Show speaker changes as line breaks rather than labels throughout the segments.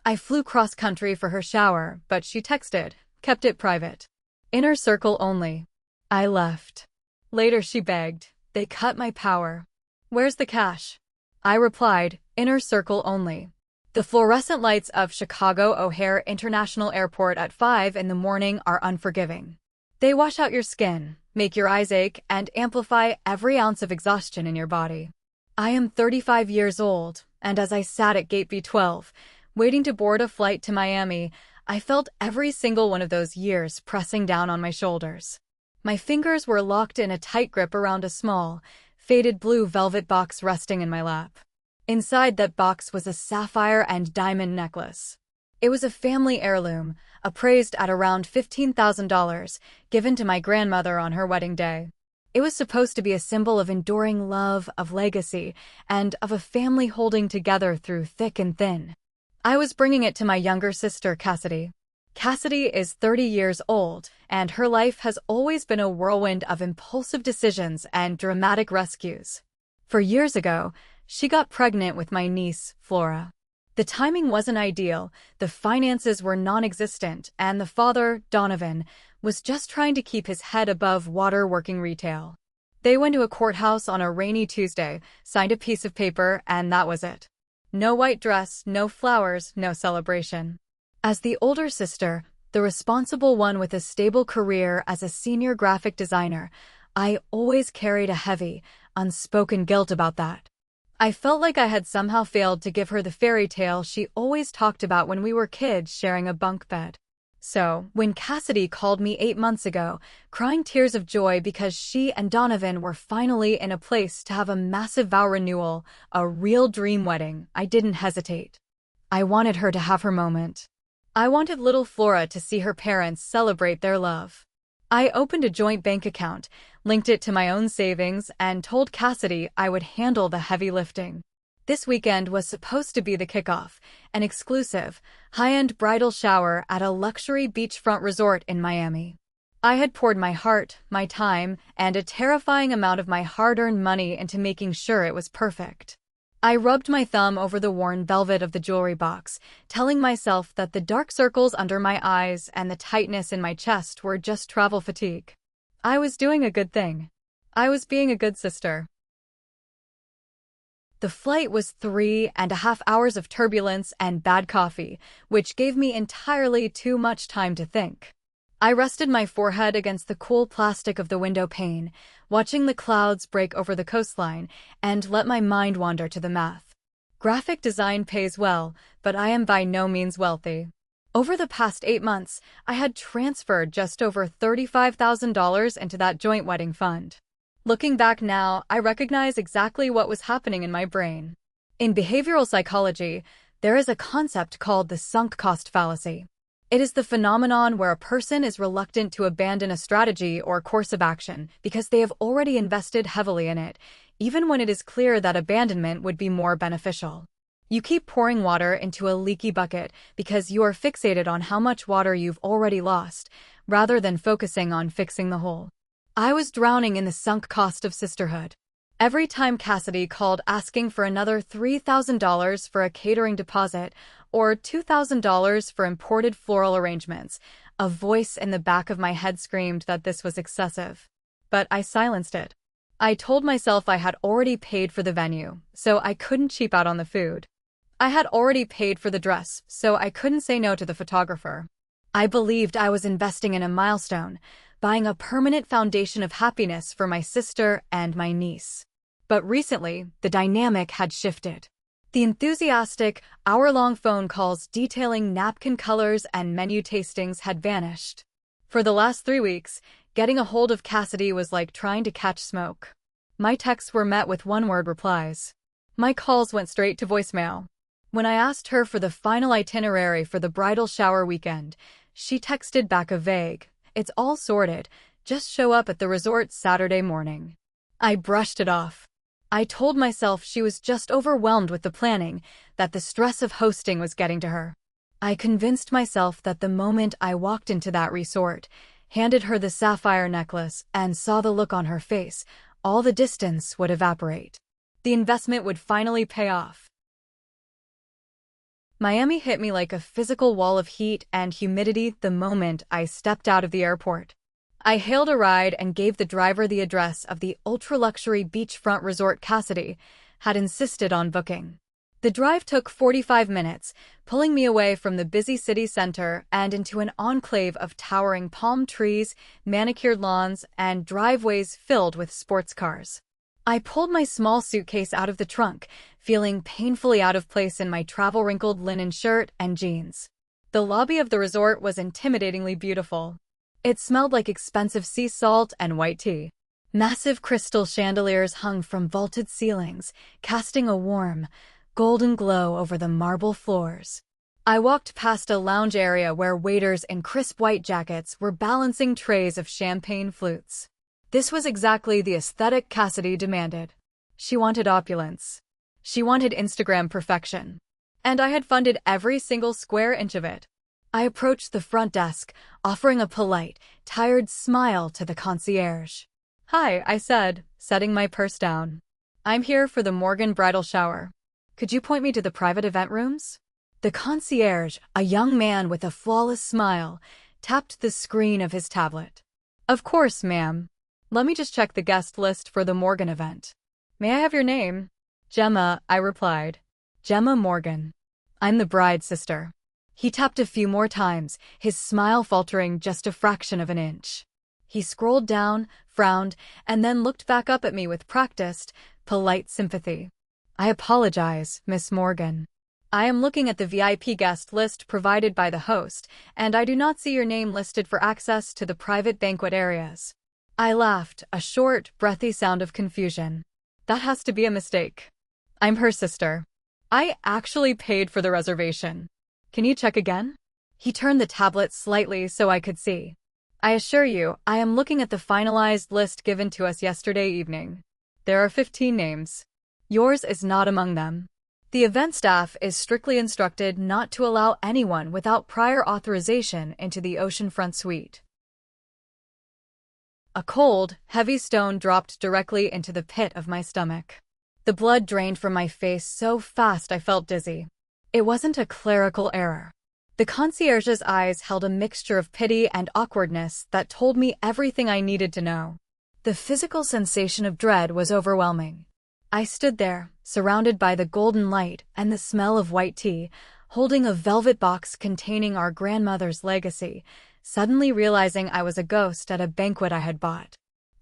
I flew cross-country for her shower, but she texted, kept it private. Inner circle only. I left. Later she begged, they cut my power. Where's the cash? I replied, inner circle only. The fluorescent lights of Chicago O'Hare International Airport at 5 in the morning are unforgiving. They wash out your skin, make your eyes ache, and amplify every ounce of exhaustion in your body. I am 35 years old, and as I sat at gate B12, waiting to board a flight to Miami, I felt every single one of those years pressing down on my shoulders. My fingers were locked in a tight grip around a small, faded blue velvet box resting in my lap. Inside that box was a sapphire and diamond necklace. It was a family heirloom, appraised at around $15,000, given to my grandmother on her wedding day. It was supposed to be a symbol of enduring love, of legacy, and of a family holding together through thick and thin. I was bringing it to my younger sister, Cassidy. Cassidy is 30 years old, and her life has always been a whirlwind of impulsive decisions and dramatic rescues. 4 years ago, she got pregnant with my niece, Flora. The timing wasn't ideal, the finances were non-existent, and the father, Donovan, was just trying to keep his head above water working retail. They went to a courthouse on a rainy Tuesday, signed a piece of paper, and that was it. No white dress, no flowers, no celebration. As the older sister, the responsible one with a stable career as a senior graphic designer, I always carried a heavy, unspoken guilt about that. I felt like I had somehow failed to give her the fairy tale she always talked about when we were kids sharing a bunk bed. So, when Cassidy called me 8 months ago, crying tears of joy because she and Donovan were finally in a place to have a massive vow renewal, a real dream wedding, I didn't hesitate. I wanted her to have her moment. I wanted little Flora to see her parents celebrate their love. I opened a joint bank account, linked it to my own savings, and told Cassidy I would handle the heavy lifting. This weekend was supposed to be the kickoff, an exclusive, high-end bridal shower at a luxury beachfront resort in Miami. I had poured my heart, my time, and a terrifying amount of my hard-earned money into making sure it was perfect. I rubbed my thumb over the worn velvet of the jewelry box, telling myself that the dark circles under my eyes and the tightness in my chest were just travel fatigue. I was doing a good thing. I was being a good sister. The flight was 3.5 hours of turbulence and bad coffee, which gave me entirely too much time to think. I rested my forehead against the cool plastic of the window pane, watching the clouds break over the coastline, and let my mind wander to the math. Graphic design pays well, but I am by no means wealthy. Over the past 8 months, I had transferred just over $35,000 into that joint wedding fund. Looking back now, I recognize exactly what was happening in my brain. In behavioral psychology, there is a concept called the sunk cost fallacy. It is the phenomenon where a person is reluctant to abandon a strategy or course of action because they have already invested heavily in it, even when it is clear that abandonment would be more beneficial. You keep pouring water into a leaky bucket because you are fixated on how much water you've already lost, rather than focusing on fixing the hole. I was drowning in the sunk cost of sisterhood. Every time Cassidy called asking for another $3,000 for a catering deposit or $2,000 for imported floral arrangements, a voice in the back of my head screamed that this was excessive. But I silenced it. I told myself I had already paid for the venue, so I couldn't cheap out on the food. I had already paid for the dress, so I couldn't say no to the photographer. I believed I was investing in a milestone, buying a permanent foundation of happiness for my sister and my niece. But recently, the dynamic had shifted. The enthusiastic, hour-long phone calls detailing napkin colors and menu tastings had vanished. For the last 3 weeks, getting a hold of Cassidy was like trying to catch smoke. My texts were met with one-word replies. My calls went straight to voicemail. When I asked her for the final itinerary for the bridal shower weekend, she texted back a vague, "It's all sorted, just show up at the resort Saturday morning." I brushed it off. I told myself she was just overwhelmed with the planning, that the stress of hosting was getting to her. I convinced myself that the moment I walked into that resort, handed her the sapphire necklace, and saw the look on her face, all the distance would evaporate. The investment would finally pay off. Miami hit me like a physical wall of heat and humidity the moment I stepped out of the airport. I hailed a ride and gave the driver the address of the ultra-luxury beachfront resort Cassidy had insisted on booking. The drive took 45 minutes, pulling me away from the busy city center and into an enclave of towering palm trees, manicured lawns, and driveways filled with sports cars. I pulled my small suitcase out of the trunk, feeling painfully out of place in my travel-wrinkled linen shirt and jeans. The lobby of the resort was intimidatingly beautiful. It smelled like expensive sea salt and white tea. Massive crystal chandeliers hung from vaulted ceilings, casting a warm, golden glow over the marble floors. I walked past a lounge area where waiters in crisp white jackets were balancing trays of champagne flutes. This was exactly the aesthetic Cassidy demanded. She wanted opulence. She wanted Instagram perfection. And I had funded every single square inch of it. I approached the front desk, offering a polite, tired smile to the concierge. "Hi," I said, setting my purse down. "I'm here for the Morgan bridal shower. Could you point me to the private event rooms?" The concierge, a young man with a flawless smile, tapped the screen of his tablet. "Of course, ma'am. Let me just check the guest list for the Morgan event. May I have your name?" "Gemma," I replied. "Gemma Morgan. I'm the bride's sister." He tapped a few more times, his smile faltering just a fraction of an inch. He scrolled down, frowned, and then looked back up at me with practiced, polite sympathy. "I apologize, Miss Morgan. I am looking at the VIP guest list provided by the host, and I do not see your name listed for access to the private banquet areas." I laughed, a short, breathy sound of confusion. "That has to be a mistake. I'm her sister. I actually paid for the reservation. Can you check again?" He turned the tablet slightly so I could see. "I assure you, I am looking at the finalized list given to us yesterday evening. There are 15 names. Yours is not among them. The event staff is strictly instructed not to allow anyone without prior authorization into the oceanfront suite." A cold, heavy stone dropped directly into the pit of my stomach. The blood drained from my face so fast I felt dizzy. It wasn't a clerical error. The concierge's eyes held a mixture of pity and awkwardness that told me everything I needed to know. The physical sensation of dread was overwhelming. I stood there, surrounded by the golden light and the smell of white tea, holding a velvet box containing our grandmother's legacy, suddenly realizing I was a ghost at a banquet I had bought.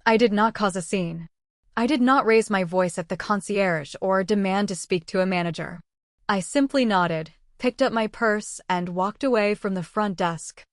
I did not cause a scene. I did not raise my voice at the concierge or demand to speak to a manager. I simply nodded, picked up my purse, and walked away from the front desk.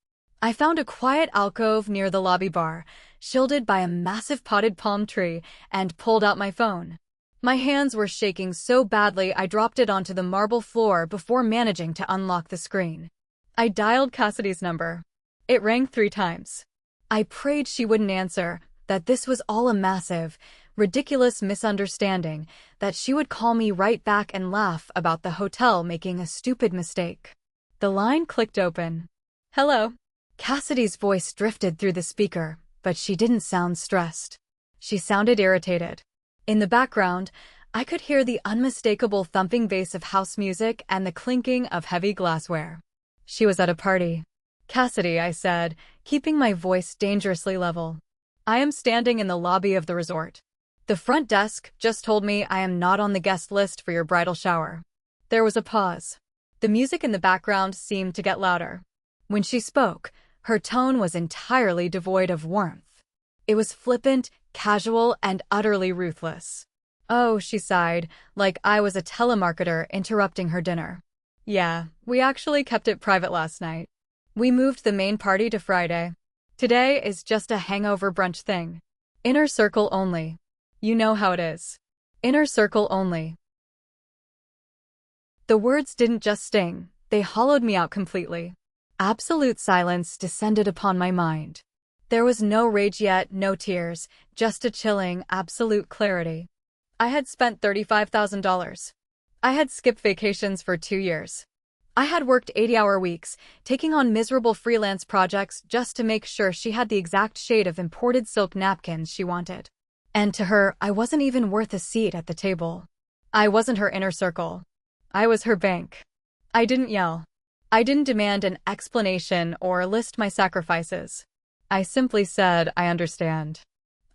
I found a quiet alcove near the lobby bar, shielded by a massive potted palm tree, and pulled out my phone. My hands were shaking so badly I dropped it onto the marble floor before managing to unlock the screen. I dialed Cassidy's number. It rang 3 times. I prayed she wouldn't answer, that this was all a massive, ridiculous misunderstanding, that she would call me right back and laugh about the hotel making a stupid mistake. The line clicked open. "Hello." Cassidy's voice drifted through the speaker, but she didn't sound stressed. She sounded irritated. In the background, I could hear the unmistakable thumping bass of house music and the clinking of heavy glassware. She was at a party. "Cassidy," I said, keeping my voice dangerously level. "I am standing in the lobby of the resort. The front desk just told me I am not on the guest list for your bridal shower." There was a pause. The music in the background seemed to get louder. When she spoke, her tone was entirely devoid of warmth. It was flippant, casual, and utterly ruthless. "Oh," she sighed, like I was a telemarketer interrupting her dinner. "Yeah, we actually kept it private last night. We moved the main party to Friday. Today is just a hangover brunch thing. Inner circle only. You know how it is. Inner circle only." The words didn't just sting, they hollowed me out completely. Absolute silence descended upon my mind. There was no rage yet, no tears, just a chilling, absolute clarity. I had spent $35,000. I had skipped vacations for 2 years. I had worked 80-hour weeks, taking on miserable freelance projects just to make sure she had the exact shade of imported silk napkins she wanted. And to her, I wasn't even worth a seat at the table. I wasn't her inner circle. I was her bank. I didn't yell. I didn't demand an explanation or list my sacrifices. I simply said, I understand.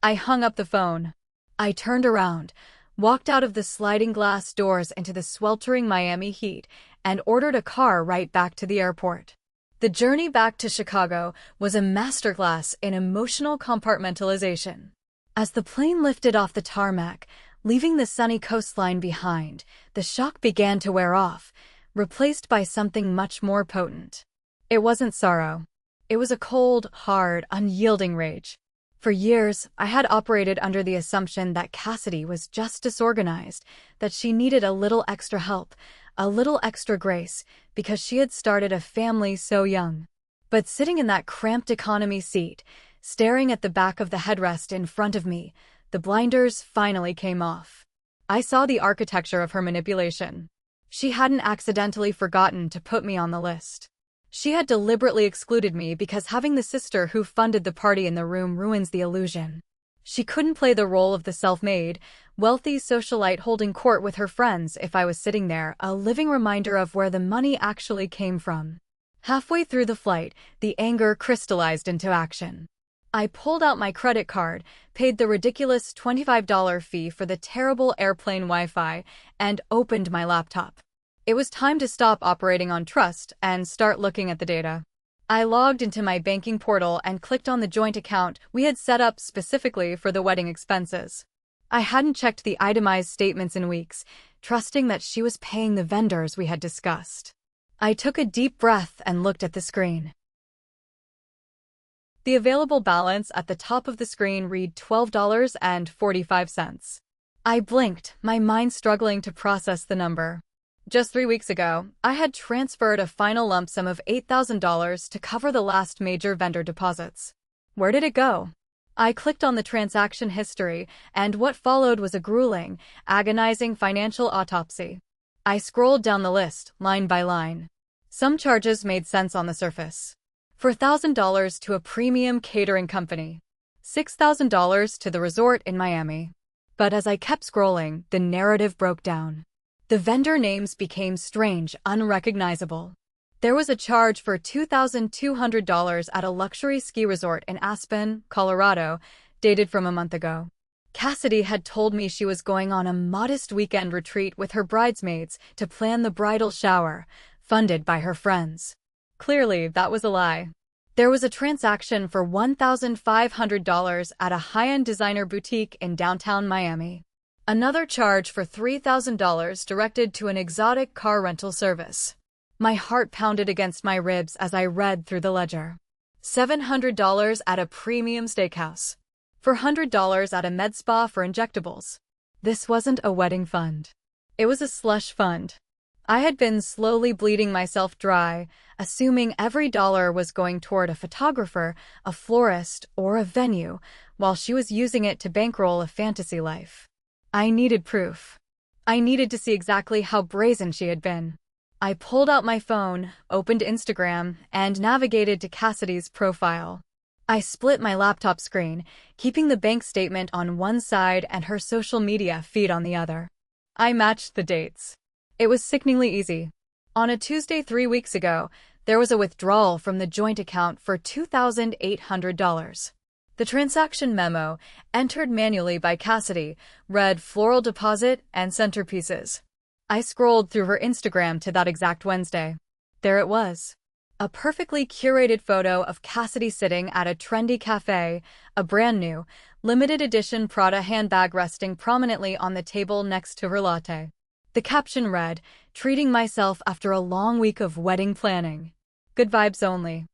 I hung up the phone. I turned around, walked out of the sliding glass doors into the sweltering Miami heat, and ordered a car right back to the airport. The journey back to Chicago was a masterclass in emotional compartmentalization. As the plane lifted off the tarmac, leaving the sunny coastline behind, the shock began to wear off, replaced by something much more potent. It wasn't sorrow. It was a cold, hard, unyielding rage. For years, I had operated under the assumption that Cassidy was just disorganized, that she needed a little extra help, a little extra grace, because she had started a family so young. But sitting in that cramped economy seat, staring at the back of the headrest in front of me, the blinders finally came off. I saw the architecture of her manipulation. She hadn't accidentally forgotten to put me on the list. She had deliberately excluded me because having the sister who funded the party in the room ruins the illusion. She couldn't play the role of the self-made, wealthy socialite holding court with her friends if I was sitting there, a living reminder of where the money actually came from. Halfway through the flight, the anger crystallized into action. I pulled out my credit card, paid the ridiculous $25 fee for the terrible airplane Wi-Fi, and opened my laptop. It was time to stop operating on trust and start looking at the data. I logged into my banking portal and clicked on the joint account we had set up specifically for the wedding expenses. I hadn't checked the itemized statements in weeks, trusting that she was paying the vendors we had discussed. I took a deep breath and looked at the screen. The available balance at the top of the screen read $12.45. I blinked, my mind struggling to process the number. Just 3 weeks ago, I had transferred a final lump sum of $8,000 to cover the last major vendor deposits. Where did it go? I clicked on the transaction history, and what followed was a grueling, agonizing financial autopsy. I scrolled down the list, line by line. Some charges made sense on the surface. $4,000 to a premium catering company. $6,000 to the resort in Miami. But as I kept scrolling, the narrative broke down. The vendor names became strange, unrecognizable. There was a charge for $2,200 at a luxury ski resort in Aspen, Colorado, dated from a month ago. Cassidy had told me she was going on a modest weekend retreat with her bridesmaids to plan the bridal shower, funded by her friends. Clearly, that was a lie. There was a transaction for $1,500 at a high-end designer boutique in downtown Miami. Another charge for $3,000 directed to an exotic car rental service. My heart pounded against my ribs as I read through the ledger. $700 at a premium steakhouse. $400 at a med spa for injectables. This wasn't a wedding fund. It was a slush fund. I had been slowly bleeding myself dry, assuming every dollar was going toward a photographer, a florist, or a venue, while she was using it to bankroll a fantasy life. I needed proof. I needed to see exactly how brazen she had been. I pulled out my phone, opened Instagram, and navigated to Cassidy's profile. I split my laptop screen, keeping the bank statement on one side and her social media feed on the other. I matched the dates. It was sickeningly easy. On a Tuesday 3 weeks ago, there was a withdrawal from the joint account for $2,800. The transaction memo, entered manually by Cassidy, read floral deposit and centerpieces. I scrolled through her Instagram to that exact Wednesday. There it was. A perfectly curated photo of Cassidy sitting at a trendy cafe, a brand new, limited edition Prada handbag resting prominently on the table next to her latte. The caption read, "Treating myself after a long week of wedding planning. Good vibes only."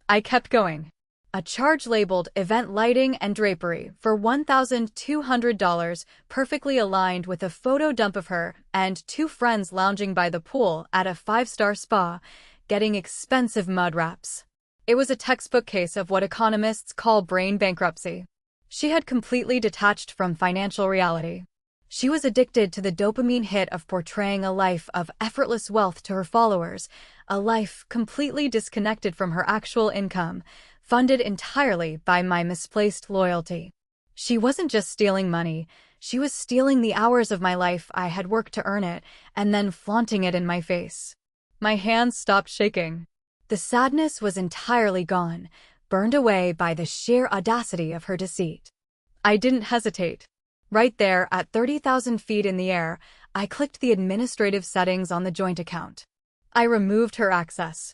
I kept going. A charge labeled Event Lighting and Drapery for $1,200, perfectly aligned with a photo dump of her and 2 friends lounging by the pool at a 5-star spa, getting expensive mud wraps. It was a textbook case of what economists call brain bankruptcy. She had completely detached from financial reality. She was addicted to the dopamine hit of portraying a life of effortless wealth to her followers, a life completely disconnected from her actual income, funded entirely by my misplaced loyalty. She wasn't just stealing money, She was stealing the hours of my life I had worked to earn it, and then flaunting it in my face. My hands stopped shaking. The sadness was entirely gone, burned away by the sheer audacity of her deceit. I didn't hesitate. Right there, at 30,000 feet in the air, I clicked the administrative settings on the joint account. I removed her access.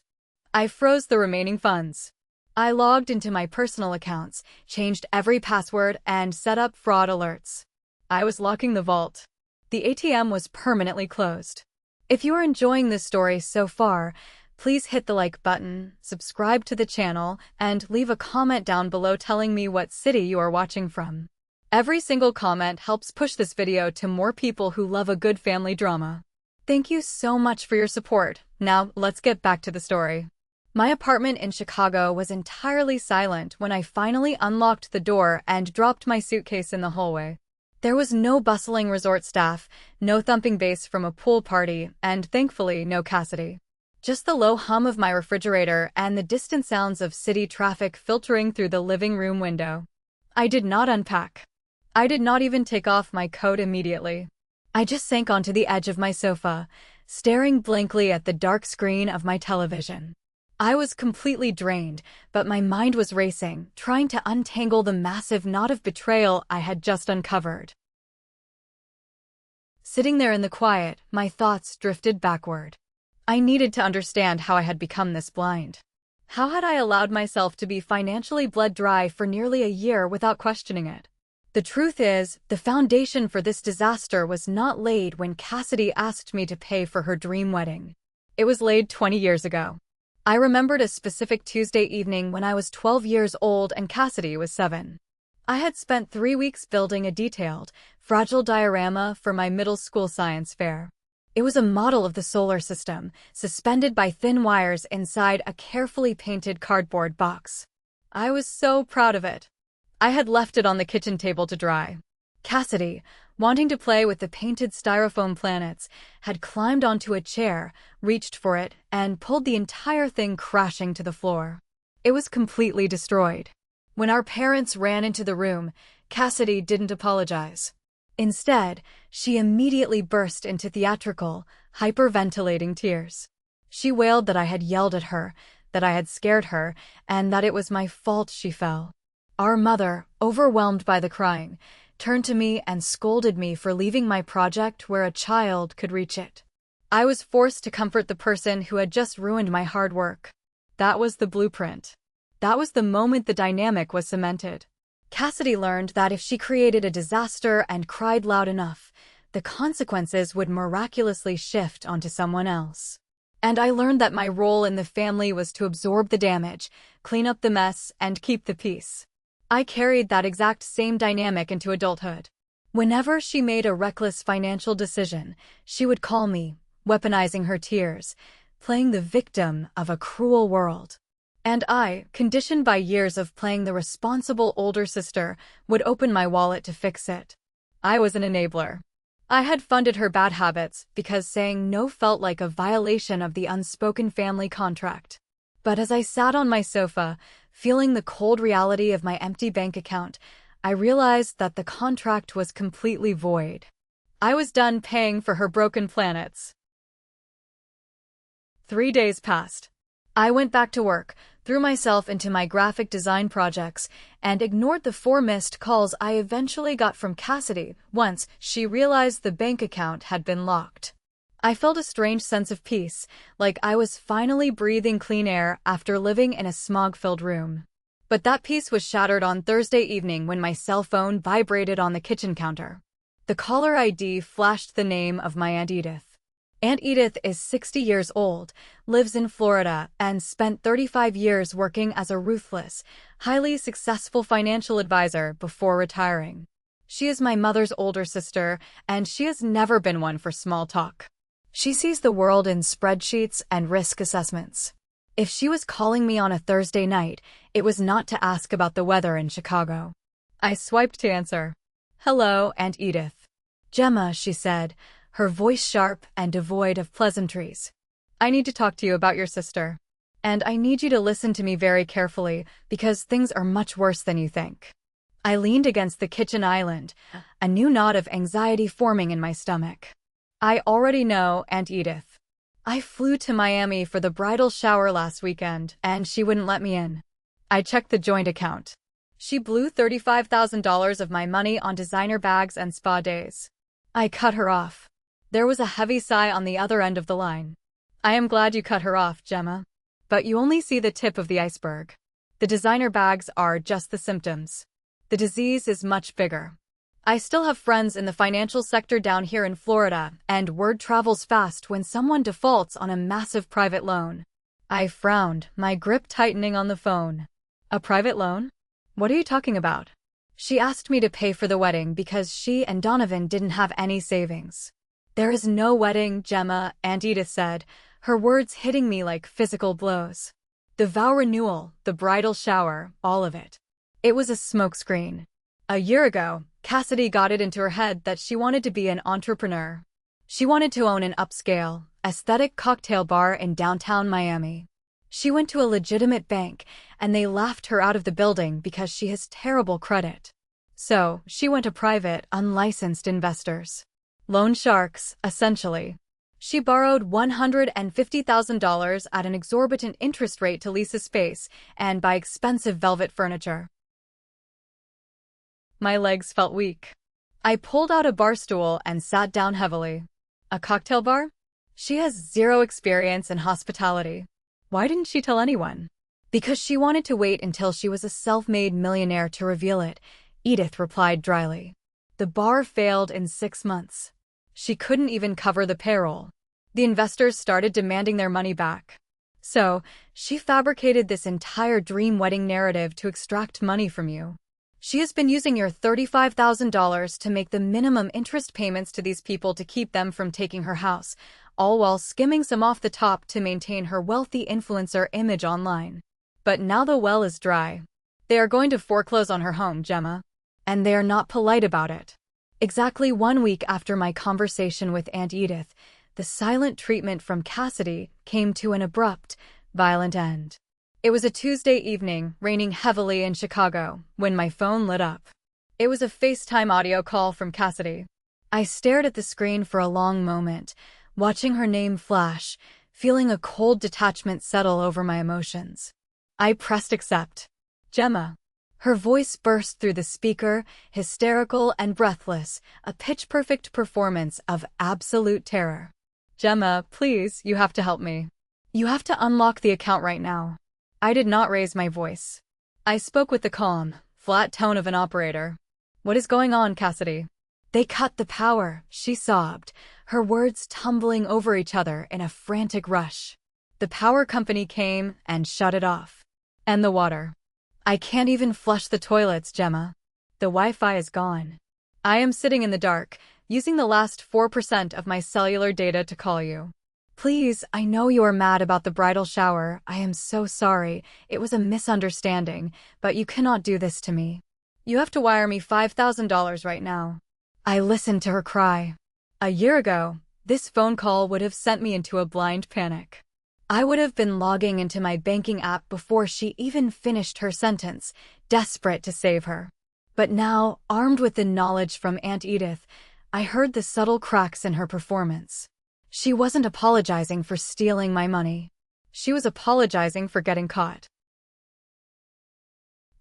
I froze the remaining funds. I logged into my personal accounts, changed every password, and set up fraud alerts. I was locking the vault. The ATM was permanently closed. If you are enjoying this story so far, please hit the like button, subscribe to the channel, and leave a comment down below telling me what city you are watching from. Every single comment helps push this video to more people who love a good family drama. Thank you so much for your support. Now, let's get back to the story. My apartment in Chicago was entirely silent when I finally unlocked the door and dropped my suitcase in the hallway. There was no bustling resort staff, no thumping bass from a pool party, and thankfully no Cassidy. Just the low hum of my refrigerator and the distant sounds of city traffic filtering through the living room window. I did not unpack. I did not even take off my coat immediately. I just sank onto the edge of my sofa, staring blankly at the dark screen of my television. I was completely drained, but my mind was racing, trying to untangle the massive knot of betrayal I had just uncovered. Sitting there in the quiet, my thoughts drifted backward. I needed to understand how I had become this blind. How had I allowed myself to be financially bled dry for nearly a year without questioning it? The truth is, the foundation for this disaster was not laid when Cassidy asked me to pay for her dream wedding. It was laid 20 years ago. I remembered a specific Tuesday evening when I was 12 years old and Cassidy was 7. I had spent 3 weeks building a detailed, fragile diorama for my middle school science fair. It was a model of the solar system, suspended by thin wires inside a carefully painted cardboard box. I was so proud of it. I had left it on the kitchen table to dry. Cassidy, wanting to play with the painted styrofoam planets, had climbed onto a chair, reached for it, and pulled the entire thing crashing to the floor. It was completely destroyed. When our parents ran into the room, Cassidy didn't apologize. Instead, she immediately burst into theatrical, hyperventilating tears. She wailed that I had yelled at her, that I had scared her, and that it was my fault she fell. Our mother, overwhelmed by the crying, turned to me and scolded me for leaving my project where a child could reach it. I was forced to comfort the person who had just ruined my hard work. That was the blueprint. That was the moment the dynamic was cemented. Cassidy learned that if she created a disaster and cried loud enough, the consequences would miraculously shift onto someone else. And I learned that my role in the family was to absorb the damage, clean up the mess, and keep the peace. I carried that exact same dynamic into adulthood. Whenever she made a reckless financial decision, she would call me, weaponizing her tears, playing the victim of a cruel world. And I, conditioned by years of playing the responsible older sister, would open my wallet to fix it. I was an enabler. I had funded her bad habits because saying no felt like a violation of the unspoken family contract. But as I sat on my sofa, feeling the cold reality of my empty bank account, I realized that the contract was completely void. I was done paying for her broken planets. 3 days passed. I went back to work, threw myself into my graphic design projects, and ignored the 4 missed calls I eventually got from Cassidy once she realized the bank account had been locked. I felt a strange sense of peace, like I was finally breathing clean air after living in a smog-filled room. But that peace was shattered on Thursday evening when my cell phone vibrated on the kitchen counter. The caller ID flashed the name of my Aunt Edith. Aunt Edith is 60 years old, lives in Florida, and spent 35 years working as a ruthless, highly successful financial advisor before retiring. She is my mother's older sister, and she has never been one for small talk. She sees the world in spreadsheets and risk assessments. If she was calling me on a Thursday night, it was not to ask about the weather in Chicago. I swiped to answer. "Hello, Aunt Edith." "Gemma," she said, her voice sharp and devoid of pleasantries. "I need to talk to you about your sister. And I need you to listen to me very carefully, because things are much worse than you think." I leaned against the kitchen island, a new knot of anxiety forming in my stomach. I already know Aunt Edith. I flew to Miami for the bridal shower last weekend, and she wouldn't let me in. I checked the joint account. She blew $35,000 of my money on designer bags and spa days. I cut her off. There was a heavy sigh on the other end of the line. I am glad you cut her off, Gemma. But you only see the tip of the iceberg. The designer bags are just the symptoms. The disease is much bigger. I still have friends in the financial sector down here in Florida, and word travels fast when someone defaults on a massive private loan. I frowned, my grip tightening on the phone. A private loan? What are you talking about? She asked me to pay for the wedding because she and Donovan didn't have any savings. There is no wedding, Gemma, Aunt Edith said, her words hitting me like physical blows. The vow renewal, the bridal shower, all of it. It was a smokescreen. A year ago, Cassidy got it into her head that she wanted to be an entrepreneur. She wanted to own an upscale, aesthetic cocktail bar in downtown Miami. She went to a legitimate bank, and they laughed her out of the building because she has terrible credit. So, she went to private, unlicensed investors. Loan sharks, essentially. She borrowed $150,000 at an exorbitant interest rate to lease a space and buy expensive velvet furniture. My legs felt weak. I pulled out a bar stool and sat down heavily. A cocktail bar? She has zero experience in hospitality. Why didn't she tell anyone? Because she wanted to wait until she was a self-made millionaire to reveal it, Edith replied dryly. The bar failed in 6 months. She couldn't even cover the payroll. The investors started demanding their money back. So, she fabricated this entire dream wedding narrative to extract money from you. She has been using your $35,000 to make the minimum interest payments to these people to keep them from taking her house, all while skimming some off the top to maintain her wealthy influencer image online. But now the well is dry. They are going to foreclose on her home, Gemma. And they are not polite about it. Exactly 1 week after my conversation with Aunt Edith, the silent treatment from Cassidy came to an abrupt, violent end. It was a Tuesday evening, raining heavily in Chicago, when my phone lit up. It was a FaceTime audio call from Cassidy. I stared at the screen for a long moment, watching her name flash, feeling a cold detachment settle over my emotions. I pressed accept. Gemma. Her voice burst through the speaker, hysterical and breathless, a pitch-perfect performance of absolute terror. Gemma, please, you have to help me. You have to unlock the account right now. I did not raise my voice. I spoke with the calm, flat tone of an operator. What is going on, Cassidy? They cut the power, she sobbed, her words tumbling over each other in a frantic rush. The power company came and shut it off. And the water. I can't even flush the toilets, Gemma. The Wi-Fi is gone. I am sitting in the dark, using the last 4% of my cellular data to call you. Please, I know you are mad about the bridal shower. I am so sorry. It was a misunderstanding, but you cannot do this to me. You have to wire me $5,000 right now. I listened to her cry. A year ago, this phone call would have sent me into a blind panic. I would have been logging into my banking app before she even finished her sentence, desperate to save her. But now, armed with the knowledge from Aunt Edith, I heard the subtle cracks in her performance. She wasn't apologizing for stealing my money. She was apologizing for getting caught.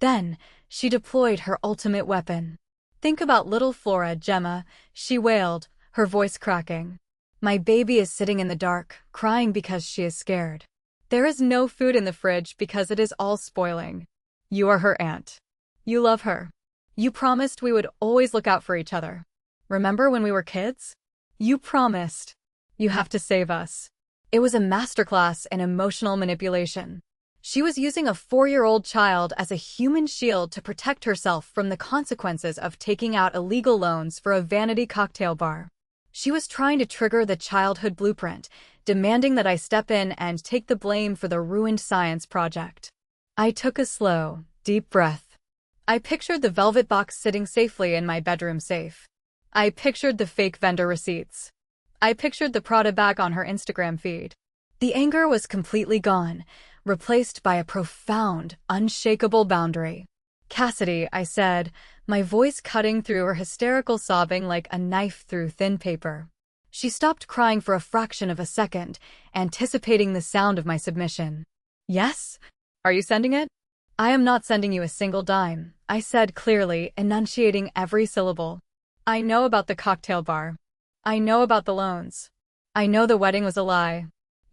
Then, she deployed her ultimate weapon. Think about little Flora, Gemma, she wailed, her voice cracking. My baby is sitting in the dark, crying because she is scared. There is no food in the fridge because it is all spoiling. You are her aunt. You love her. You promised we would always look out for each other. Remember when we were kids? You promised. You have to save us. It was a masterclass in emotional manipulation. She was using a 4-year-old child as a human shield to protect herself from the consequences of taking out illegal loans for a vanity cocktail bar. She was trying to trigger the childhood blueprint, demanding that I step in and take the blame for the ruined science project. I took a slow, deep breath. I pictured the velvet box sitting safely in my bedroom safe. I pictured the fake vendor receipts. I pictured the Prada bag on her Instagram feed. The anger was completely gone, replaced by a profound, unshakable boundary. Cassidy, I said, my voice cutting through her hysterical sobbing like a knife through thin paper. She stopped crying for a fraction of a second, anticipating the sound of my submission. Yes? Are you sending it? I am not sending you a single dime, I said clearly, enunciating every syllable. I know about the cocktail bar. I know about the loans. I know the wedding was a lie.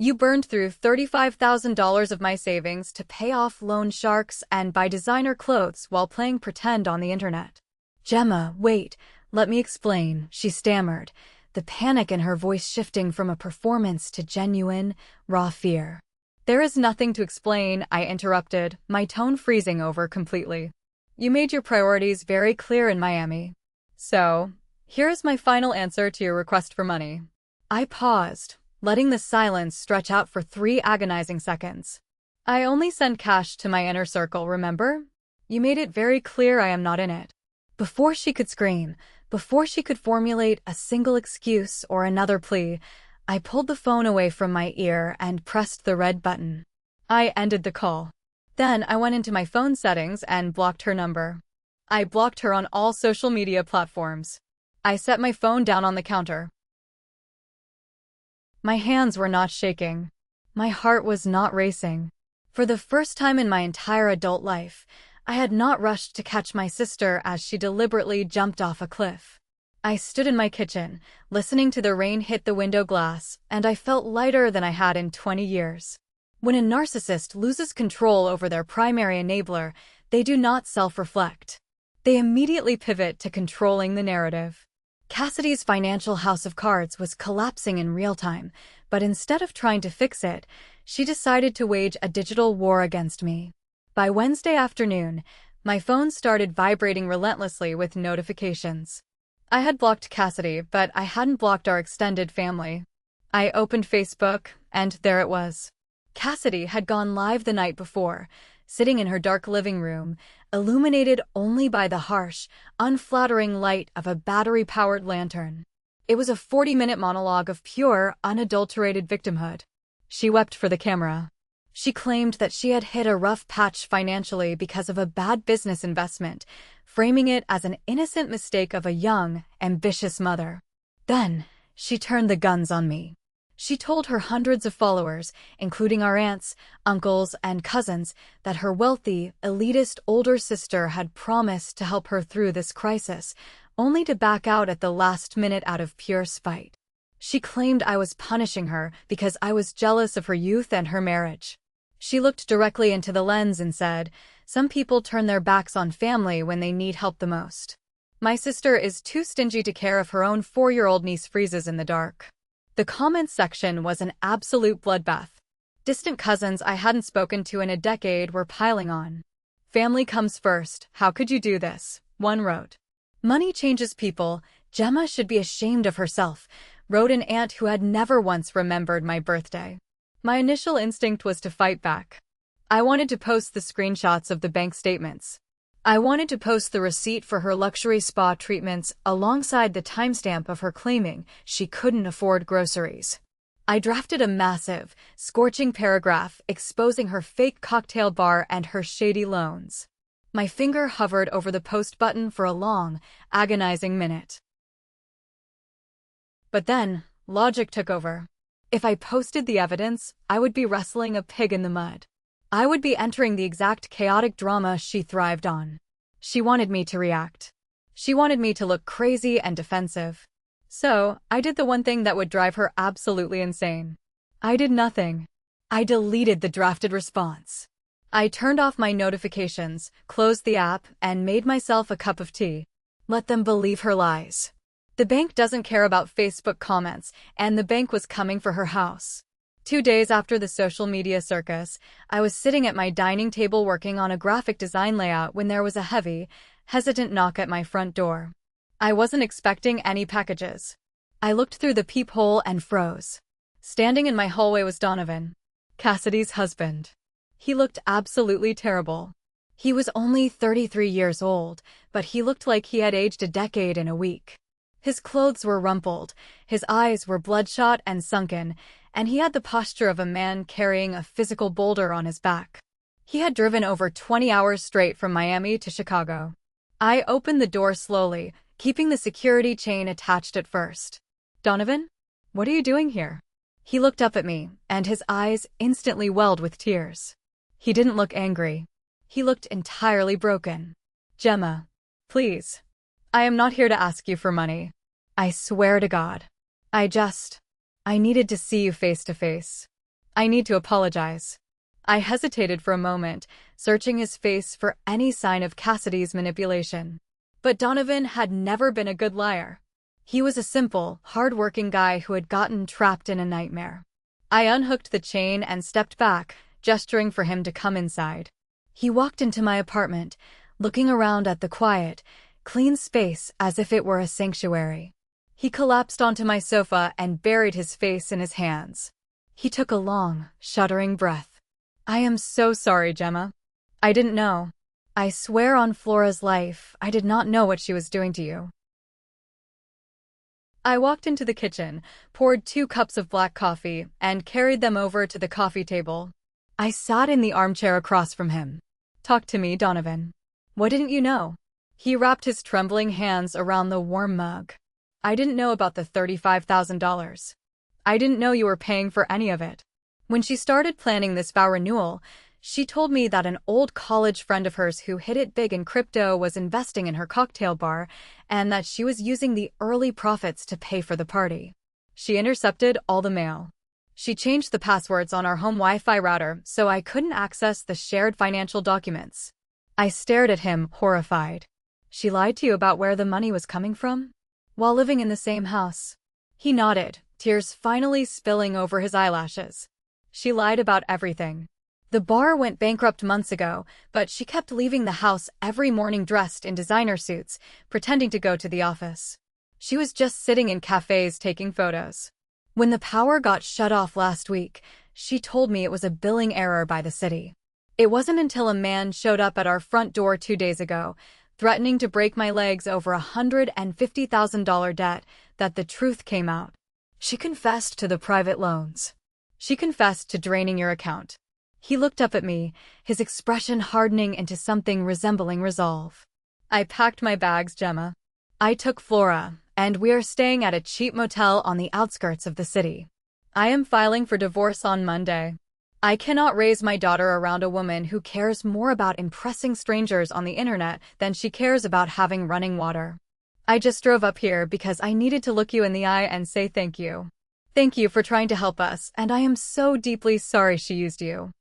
You burned through $35,000 of my savings to pay off loan sharks and buy designer clothes while playing pretend on the internet. Gemma, wait, let me explain, she stammered, the panic in her voice shifting from a performance to genuine, raw fear. There is nothing to explain, I interrupted, my tone freezing over completely. You made your priorities very clear in Miami. So, here is my final answer to your request for money. I paused, letting the silence stretch out for 3 agonizing seconds. I only send cash to my inner circle, remember? You made it very clear I am not in it. Before she could scream, before she could formulate a single excuse or another plea, I pulled the phone away from my ear and pressed the red button. I ended the call. Then I went into my phone settings and blocked her number. I blocked her on all social media platforms. I set my phone down on the counter. My hands were not shaking. My heart was not racing. For the first time in my entire adult life, I had not rushed to catch my sister as she deliberately jumped off a cliff. I stood in my kitchen, listening to the rain hit the window glass, and I felt lighter than I had in 20 years. When a narcissist loses control over their primary enabler, they do not self-reflect. They immediately pivot to controlling the narrative. Cassidy's financial house of cards was collapsing in real time, but instead of trying to fix it, she decided to wage a digital war against me. By Wednesday afternoon, my phone started vibrating relentlessly with notifications. I had blocked Cassidy, but I hadn't blocked our extended family. I opened Facebook, and there it was. Cassidy had gone live the night before, sitting in her dark living room, illuminated only by the harsh, unflattering light of a battery-powered lantern. It was a 40-minute monologue of pure, unadulterated victimhood. She wept for the camera. She claimed that she had hit a rough patch financially because of a bad business investment, framing it as an innocent mistake of a young, ambitious mother. Then, she turned the guns on me. She told her hundreds of followers, including our aunts, uncles, and cousins, that her wealthy, elitist older sister had promised to help her through this crisis, only to back out at the last minute out of pure spite. She claimed I was punishing her because I was jealous of her youth and her marriage. She looked directly into the lens and said, "Some people turn their backs on family when they need help the most. My sister is too stingy to care if her own 4-year-old niece freezes in the dark." The comments section was an absolute bloodbath. Distant cousins I hadn't spoken to in a decade were piling on. "Family comes first, how could you do this?" one wrote. "Money changes people, Gemma should be ashamed of herself," wrote an aunt who had never once remembered my birthday. My initial instinct was to fight back. I wanted to post the screenshots of the bank statements. I wanted to post the receipt for her luxury spa treatments alongside the timestamp of her claiming she couldn't afford groceries. I drafted a massive, scorching paragraph exposing her fake cocktail bar and her shady loans. My finger hovered over the post button for a long, agonizing minute. But then, logic took over. If I posted the evidence, I would be wrestling a pig in the mud. I would be entering the exact chaotic drama she thrived on. She wanted me to react. She wanted me to look crazy and defensive. So, I did the one thing that would drive her absolutely insane. I did nothing. I deleted the drafted response. I turned off my notifications, closed the app, and made myself a cup of tea. Let them believe her lies. The bank doesn't care about Facebook comments, and the bank was coming for her house. 2 days after the social media circus, I was sitting at my dining table working on a graphic design layout when there was a heavy, hesitant knock at my front door. I wasn't expecting any packages. I looked through the peephole and froze. Standing in my hallway was Donovan, Cassidy's husband. He looked absolutely terrible. He was only 33 years old, but he looked like he had aged a decade in a week. His clothes were rumpled, his eyes were bloodshot and sunken, and he had the posture of a man carrying a physical boulder on his back. He had driven over 20 hours straight from Miami to Chicago. I opened the door slowly, keeping the security chain attached at first. Donovan? What are you doing here? He looked up at me, and his eyes instantly welled with tears. He didn't look angry. He looked entirely broken. Gemma, please. I am not here to ask you for money. I swear to God. I needed to see you face to face. I need to apologize. I hesitated for a moment, searching his face for any sign of Cassidy's manipulation. But Donovan had never been a good liar. He was a simple, hard-working guy who had gotten trapped in a nightmare. I unhooked the chain and stepped back, gesturing for him to come inside. He walked into my apartment, looking around at the quiet, clean space as if it were a sanctuary. He collapsed onto my sofa and buried his face in his hands. He took a long, shuddering breath. I am so sorry, Gemma. I didn't know. I swear on Flora's life, I did not know what she was doing to you. I walked into the kitchen, poured 2 cups of black coffee, and carried them over to the coffee table. I sat in the armchair across from him. Talk to me, Donovan. What didn't you know? He wrapped his trembling hands around the warm mug. I didn't know about the $35,000. I didn't know you were paying for any of it. When she started planning this vow renewal, she told me that an old college friend of hers who hit it big in crypto was investing in her cocktail bar and that she was using the early profits to pay for the party. She intercepted all the mail. She changed the passwords on our home Wi-Fi router so I couldn't access the shared financial documents. I stared at him, horrified. She lied to you about where the money was coming from? While living in the same house. He nodded, tears finally spilling over his eyelashes. She lied about everything. The bar went bankrupt months ago, but she kept leaving the house every morning dressed in designer suits, pretending to go to the office. She was just sitting in cafes taking photos. When the power got shut off last week, she told me it was a billing error by the city. It wasn't until a man showed up at our front door 2 days ago, threatening to break my legs over a $150,000 debt, that the truth came out. She confessed to the private loans. She confessed to draining your account. He looked up at me, his expression hardening into something resembling resolve. I packed my bags, Gemma. I took Flora, and we are staying at a cheap motel on the outskirts of the city. I am filing for divorce on Monday. I cannot raise my daughter around a woman who cares more about impressing strangers on the internet than she cares about having running water. I just drove up here because I needed to look you in the eye and say thank you. Thank you for trying to help us, and I am so deeply sorry she used you.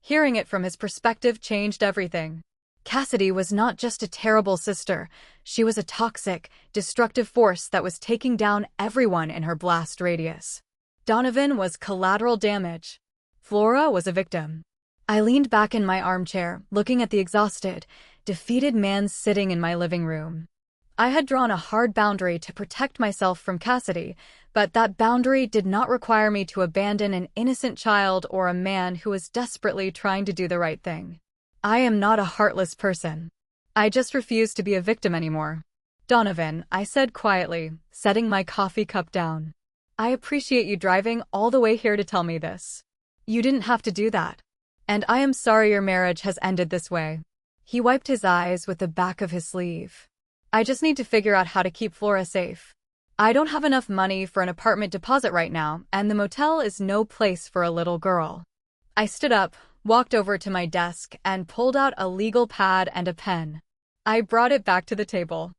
Hearing it from his perspective changed everything. Cassidy was not just a terrible sister, she was a toxic, destructive force that was taking down everyone in her blast radius. Donovan was collateral damage. Flora was a victim. I leaned back in my armchair, looking at the exhausted, defeated man sitting in my living room. I had drawn a hard boundary to protect myself from Cassidy, but that boundary did not require me to abandon an innocent child or a man who was desperately trying to do the right thing. I am not a heartless person. I just refuse to be a victim anymore. Donovan, I said quietly, setting my coffee cup down. I appreciate you driving all the way here to tell me this. You didn't have to do that. And I am sorry your marriage has ended this way. He wiped his eyes with the back of his sleeve. I just need to figure out how to keep Flora safe. I don't have enough money for an apartment deposit right now, and the motel is no place for a little girl. I stood up, walked over to my desk, and pulled out a legal pad and a pen. I brought it back to the table.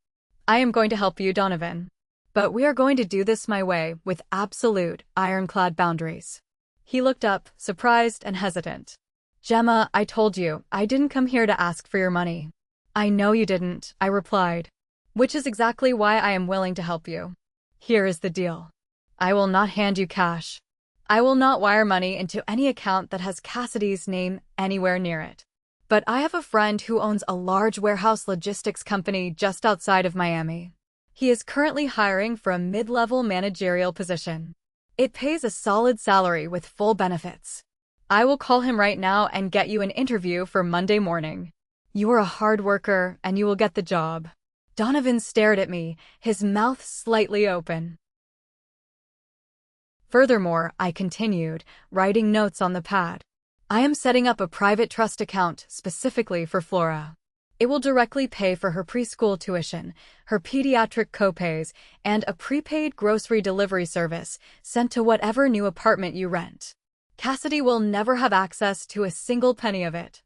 I am going to help you, Donovan. But we are going to do this my way, with absolute, ironclad boundaries. He looked up, surprised and hesitant. Gemma, I told you, I didn't come here to ask for your money. I know you didn't, I replied. Which is exactly why I am willing to help you. Here is the deal. I will not hand you cash. I will not wire money into any account that has Cassidy's name anywhere near it. But I have a friend who owns a large warehouse logistics company just outside of Miami. He is currently hiring for a mid-level managerial position. It pays a solid salary with full benefits. I will call him right now and get you an interview for Monday morning. You are a hard worker and you will get the job. Donovan stared at me, his mouth slightly open. Furthermore, I continued, writing notes on the pad. I am setting up a private trust account specifically for Flora. It will directly pay for her preschool tuition, her pediatric copays, and a prepaid grocery delivery service sent to whatever new apartment you rent. Cassidy will never have access to a single penny of it.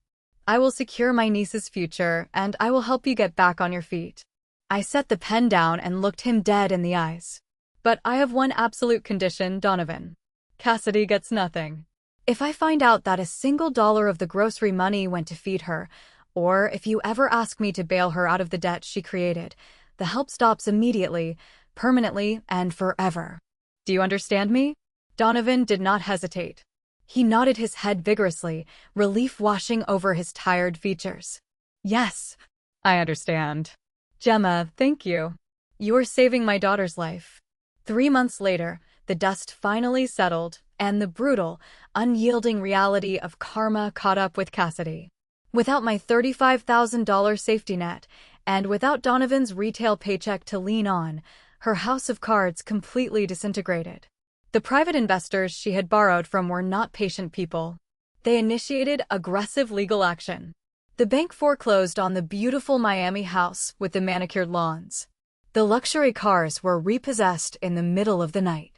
I will secure my niece's future, and I will help you get back on your feet. I set the pen down and looked him dead in the eyes. But I have one absolute condition, Donovan. Cassidy gets nothing. If I find out that a single dollar of the grocery money went to feed her, or if you ever ask me to bail her out of the debt she created, the help stops immediately, permanently, and forever. Do you understand me? Donovan did not hesitate. He nodded his head vigorously, relief washing over his tired features. Yes, I understand. Gemma, thank you. You are saving my daughter's life. 3 months later, the dust finally settled, and the brutal, unyielding reality of karma caught up with Cassidy. Without my $35,000 safety net, and without Donovan's retail paycheck to lean on, her house of cards completely disintegrated. The private investors she had borrowed from were not patient people. They initiated aggressive legal action. The bank foreclosed on the beautiful Miami house with the manicured lawns. The luxury cars were repossessed in the middle of the night.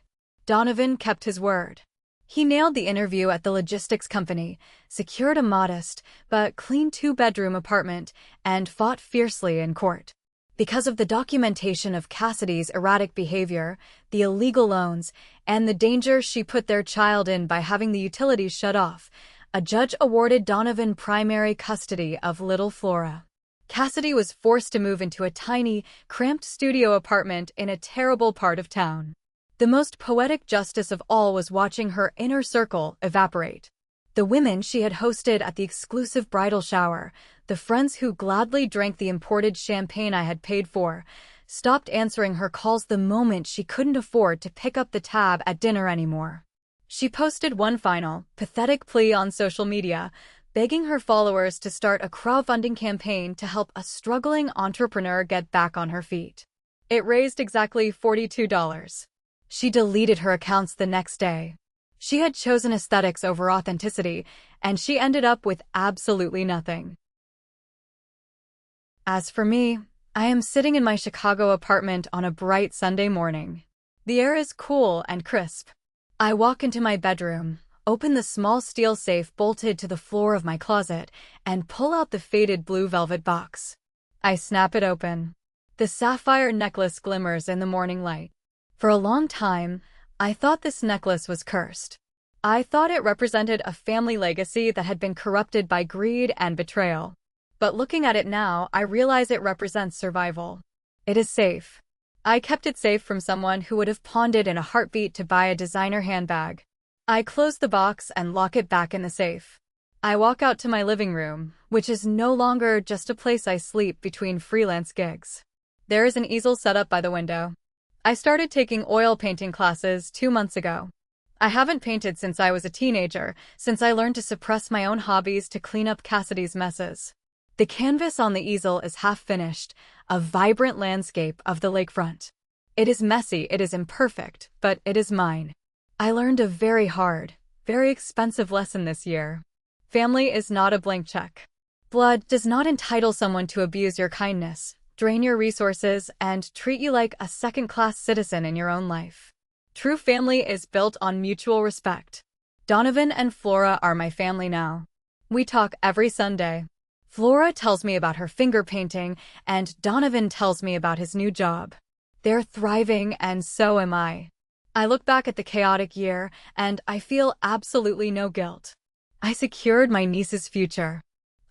Donovan kept his word. He nailed the interview at the logistics company, secured a modest but clean 2-bedroom apartment, and fought fiercely in court. Because of the documentation of Cassidy's erratic behavior, the illegal loans, and the danger she put their child in by having the utilities shut off, a judge awarded Donovan primary custody of little Flora. Cassidy was forced to move into a tiny, cramped studio apartment in a terrible part of town. The most poetic justice of all was watching her inner circle evaporate. The women she had hosted at the exclusive bridal shower, the friends who gladly drank the imported champagne I had paid for, stopped answering her calls the moment she couldn't afford to pick up the tab at dinner anymore. She posted one final, pathetic plea on social media, begging her followers to start a crowdfunding campaign to help a struggling entrepreneur get back on her feet. It raised exactly $42. She deleted her accounts the next day. She had chosen aesthetics over authenticity, and she ended up with absolutely nothing. As for me, I am sitting in my Chicago apartment on a bright Sunday morning. The air is cool and crisp. I walk into my bedroom, open the small steel safe bolted to the floor of my closet, and pull out the faded blue velvet box. I snap it open. The sapphire necklace glimmers in the morning light. For a long time, I thought this necklace was cursed. I thought it represented a family legacy that had been corrupted by greed and betrayal. But looking at it now, I realize it represents survival. It is safe. I kept it safe from someone who would have pawned it in a heartbeat to buy a designer handbag. I close the box and lock it back in the safe. I walk out to my living room, which is no longer just a place I sleep between freelance gigs. There is an easel set up by the window. I started taking oil painting classes 2 months ago. I haven't painted since I was a teenager, since I learned to suppress my own hobbies to clean up Cassidy's messes. The canvas on the easel is half finished, a vibrant landscape of the lakefront. It is messy, it is imperfect, but it is mine. I learned a very hard, very expensive lesson this year. Family is not a blank check. Blood does not entitle someone to abuse your kindness, drain your resources, and treat you like a second-class citizen in your own life. True family is built on mutual respect. Donovan and Flora are my family now. We talk every Sunday. Flora tells me about her finger painting, and Donovan tells me about his new job. They're thriving, and so am I. I look back at the chaotic year, and I feel absolutely no guilt. I secured my niece's future.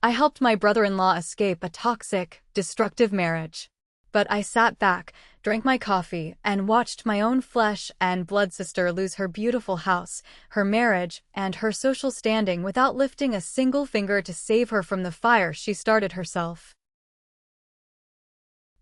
I helped my brother-in-law escape a toxic, destructive marriage. But I sat back, drank my coffee, and watched my own flesh and blood sister lose her beautiful house, her marriage, and her social standing without lifting a single finger to save her from the fire she started herself.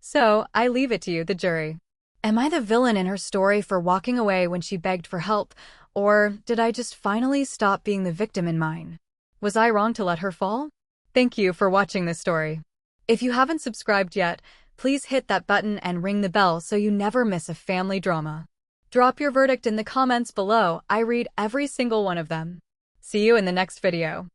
So, I leave it to you, the jury. Am I the villain in her story for walking away when she begged for help, or did I just finally stop being the victim in mine? Was I wrong to let her fall? Thank you for watching this story. If you haven't subscribed yet, please hit that button and ring the bell so you never miss a family drama. Drop your verdict in the comments below. I read every single one of them. See you in the next video.